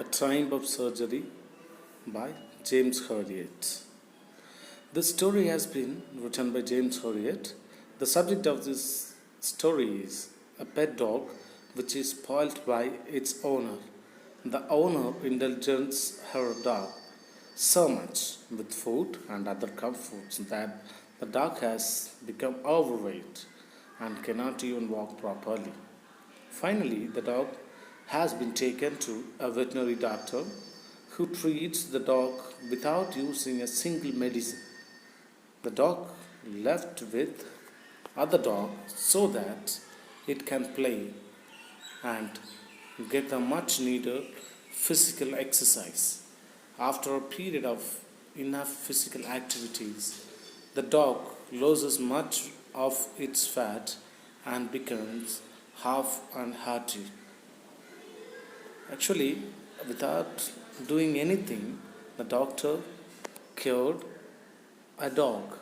A Triumph of Surgery by James Herriot. This story has been written by James Herriot. The subject of this story is a pet dog which is spoilt by its owner. The owner indulges her dog so much with food and other comforts that the dog has become overweight and cannot even walk properly. Finally, the dog has been taken to a veterinary doctor who treats the dog without using a single medicine. The dog left with other dog so that it can play and get the much needed physical exercise. After a period of enough physical activities, the dog loses much of its fat and becomes half unhealthy. Actually, without doing anything, the doctor cured a dog.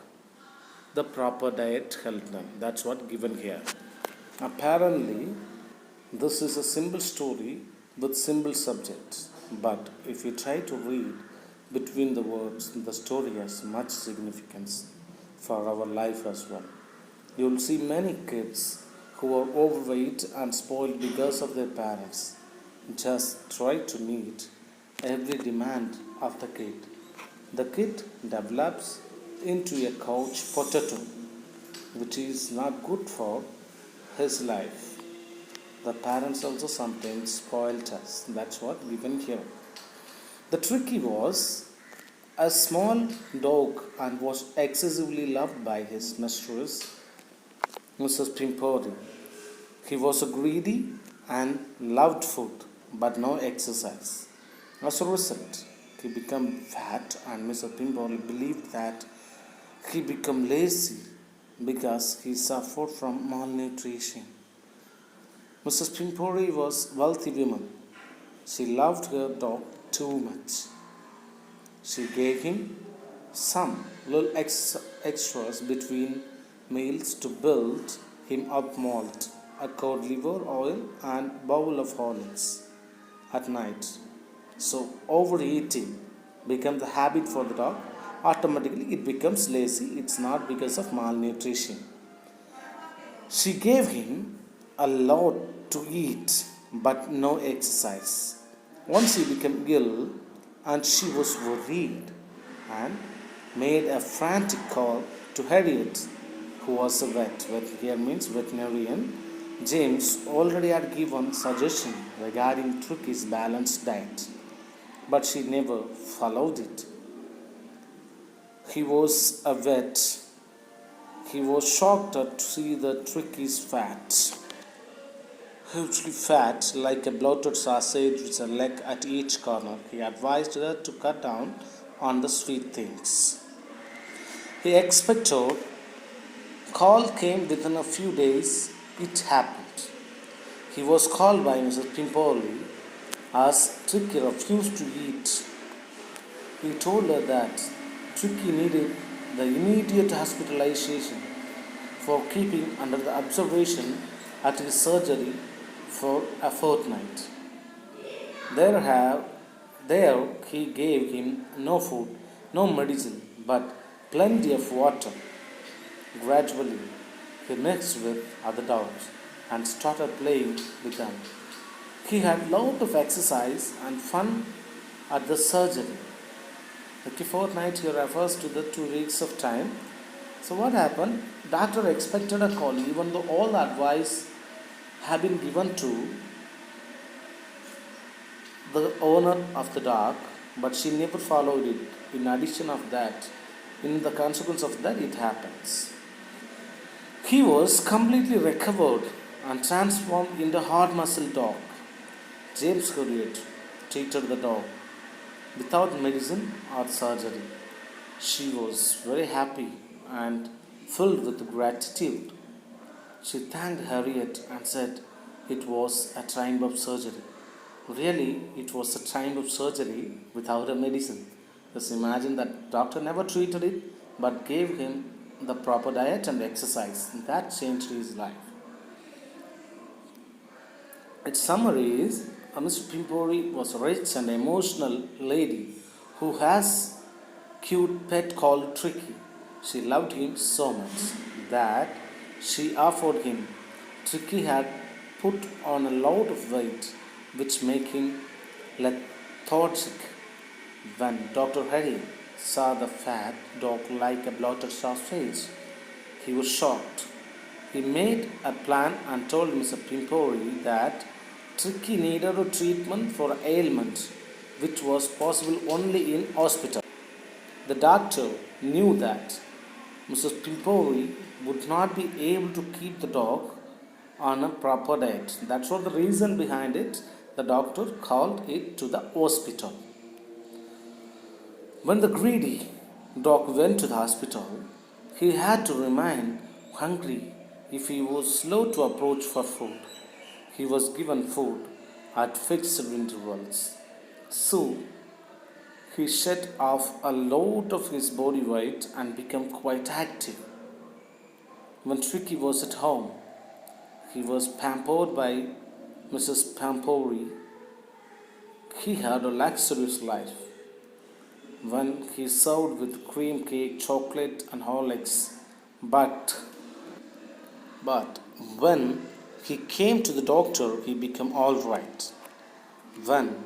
The proper diet helped them. That's what given here. Apparently, this is a simple story with simple subjects. But if you try to read between the words, the story has much significance for our life as well. You will see many kids who are overweight and spoiled because of their parents. Just try to meet every demand of the kid. The kid develops into a couch potato, which is not good for his life. The parents also sometimes spoiled us. That's what given here. The tricky was a small dog and was excessively loved by his mistress, Mrs. Pimpori. He was greedy and loved food but no exercise. As a result, he became fat and Mr. Pimpoli believed that he became lazy because he suffered from malnutrition. Mrs. Pimpori was a wealthy woman. She loved her dog too much. She gave him some little extras between meals to build him up malt, a cod liver oil and bowl of Horlicks at night. So overeating becomes the habit for the dog. Automatically it becomes lazy. It's not because of malnutrition. She gave him a lot to eat but no exercise. Once he became ill and she was worried and made a frantic call to Harriet, who was a vet. Vet here means veterinarian. James already had given suggestion regarding Tricky's balanced diet, but she never followed it. He was a vet. He was shocked to see the Tricky's fat. Hugely fat, like a bloated sausage with a leg at each corner. He advised her to cut down on the sweet things. He expected. Call came within a few days. It happened. He was called by Mrs. Pimpoli as Tricky refused to eat. He told her that Tricky needed the immediate hospitalization for keeping under the observation at his surgery for a fortnight. There he gave him no food, no medicine, but plenty of water. Gradually, he mixed with other dogs and started playing with them. He had lot of exercise and fun at the surgery. The fortnight here refers to the 2 weeks of time. So what happened? Doctor expected a call even though all the advice had been given to the owner of the dog, but she never followed it. In addition of that, in the consequence of that, it happens. He was completely recovered and transformed into a hard muscle dog. James Herriot treated the dog without medicine or surgery. She was very happy and filled with gratitude. She thanked Harriet and said it was a triumph of surgery. Really, it was a triumph of surgery without a medicine. Just imagine that doctor never treated it but gave him the proper diet and exercise. That changed his life. Its summary is Mr. Pimpori was a rich and emotional lady who has cute pet called Tricky. She loved him so much that she offered him. Tricky had put on a lot of weight, which made him lethargic. When Dr. Harry saw the fat dog like a bloated sausage, he was shocked. He made a plan and told Mr. Pimpori that Tricky needed a treatment for an ailment which was possible only in hospital. The doctor knew that Mrs. Pimpori would not be able to keep the dog on a proper diet. That's what the reason behind it. The doctor called it to the hospital. When the greedy dog went to the hospital, he had to remain hungry if he was slow to approach for food. He was given food at fixed intervals. So he shed off a lot of his body weight and became quite active. When Tricky was at home, he was pampered by Mrs. Pampori. He had a luxurious life. When he served with cream cake, chocolate, and Horlicks, but when he came to the doctor, he became all right. When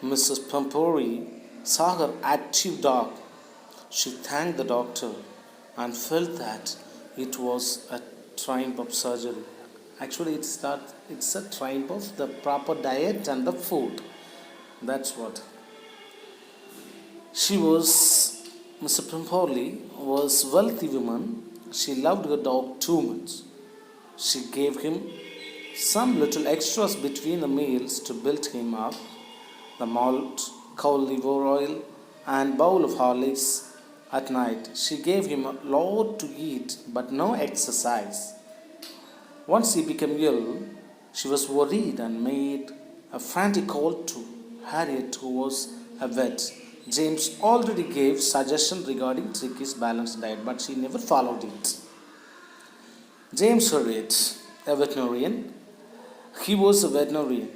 Mrs. Pampori saw her active dog, she thanked the doctor and felt that it was a triumph of surgery. Actually, it's a triumph of the proper diet and the food. That's what. She was, Mr. Pimpoli was wealthy woman. She loved her dog too much. She gave him some little extras between the meals to build him up, the malt, cow liver oil, and bowl of Horlicks at night. She gave him a lot to eat, but no exercise. Once he became ill, she was worried and made a frantic call to Harriet, who was a vet. James already gave suggestions regarding Tricky's balanced diet, but she never followed it. James Harriet, a veterinarian, he was a veterinarian.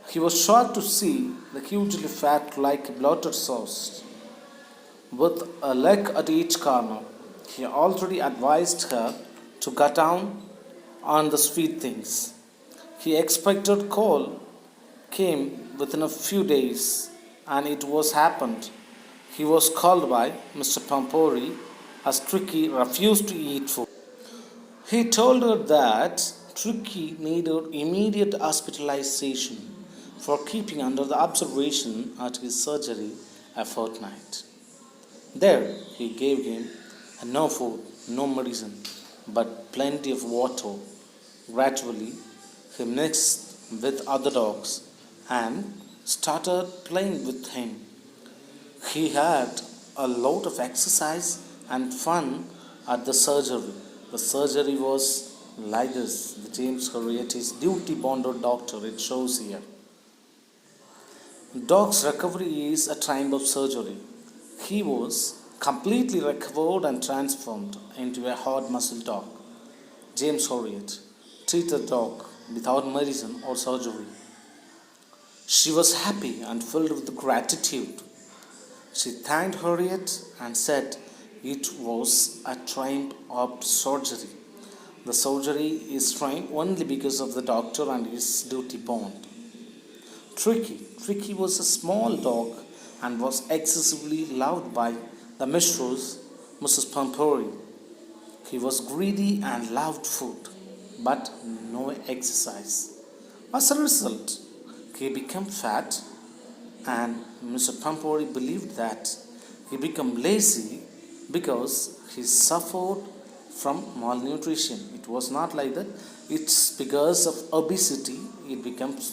He was shocked to see the hugely fat like a bloated sauce with a leg at each corner. He already advised her to cut down on the sweet things. He expected call came within a few days, and it was happened. He was called by Mr. Pampori as Tricky refused to eat food. He told her that Tricky needed immediate hospitalization for keeping under the observation at his surgery a fortnight. There he gave him no food, no medicine, but plenty of water. Gradually, he mixed with other dogs and started playing with him. He had a lot of exercise and fun at the surgery. The surgery was like this. The James Harriet is duty bonded doctor, it shows here. Dog's recovery is a triumph of surgery. He was completely recovered and transformed into a hard muscle dog. James Harriet treated dog without medicine or surgery. She was happy and filled with gratitude. She thanked Harriet and said it was a triumph of surgery. The surgery is trying only because of the doctor and his duty bond. Tricky was a small dog and was excessively loved by the mistress, Mrs. Pampori. He was greedy and loved food, but no exercise. As a result, he became fat, and Mr. Pampori believed that he became lazy because he suffered from malnutrition. It was not like that. It's because of obesity it becomes